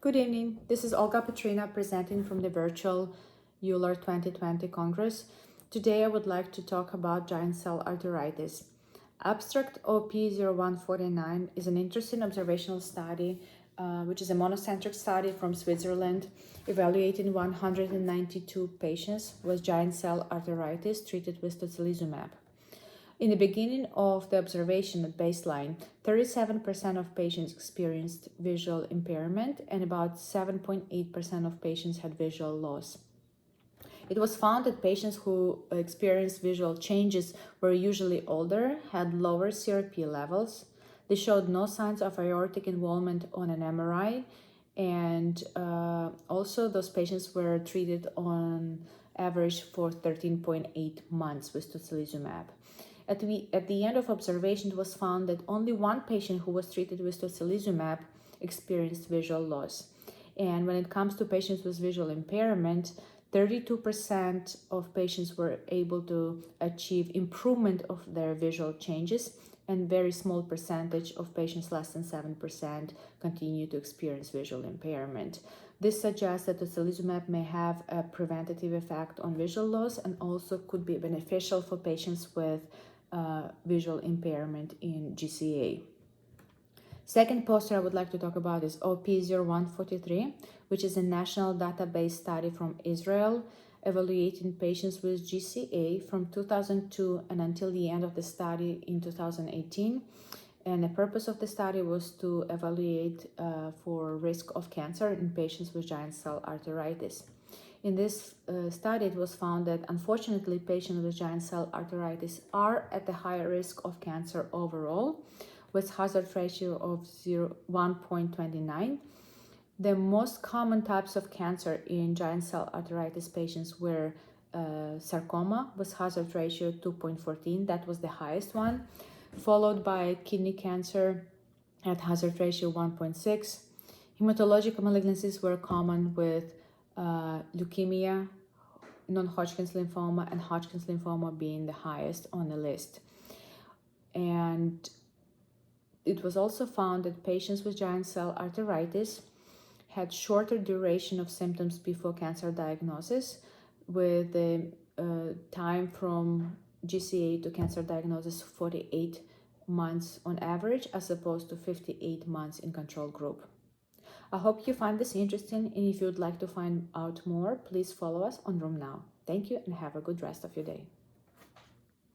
Good evening. This is Olga Petrina presenting from the virtual EULAR 2020 Congress. Today I would like to talk about giant cell arteritis. Abstract OP0149 is an interesting observational study, which is a monocentric study from Switzerland, evaluating 192 patients with giant cell arteritis treated with tocilizumab. In the beginning of the observation at baseline, 37% of patients experienced visual impairment and about 7.8% of patients had visual loss. It was found that patients who experienced visual changes were usually older, had lower CRP levels. They showed no signs of aortic involvement on an MRI, and also those patients were treated on average for 13.8 months with tocilizumab. At the end of observation, it was found that only one patient who was treated with tocilizumab experienced visual loss. And when it comes to patients with visual impairment, 32% of patients were able to achieve improvement of their visual changes, and very small percentage of patients, less than 7%, continue to experience visual impairment. This suggests that tocilizumab may have a preventative effect on visual loss and also could be beneficial for patients with visual impairment in GCA. Second poster I would like to talk about is OP0143, which is a national database study from Israel evaluating patients with GCA from 2002 and until the end of the study in 2018. And the purpose of the study was to evaluate for risk of cancer in patients with giant cell arteritis. In this study, it was found that unfortunately patients with giant cell arteritis are at the higher risk of cancer overall, with hazard ratio of 1.29. The most common types of cancer in giant cell arteritis patients were sarcoma with hazard ratio 2.14, that was the highest one, followed by kidney cancer at hazard ratio 1.6. Hematological malignancies were common with leukemia, non-Hodgkin's lymphoma, and Hodgkin's lymphoma being the highest on the list. And it was also found that patients with giant cell arteritis had shorter duration of symptoms before cancer diagnosis, with the time from GCA to cancer diagnosis 48 months on average, as opposed to 58 months in control group. I hope you find this interesting, and if you would like to find out more, please follow us on RheumNow. Thank you and have a good rest of your day.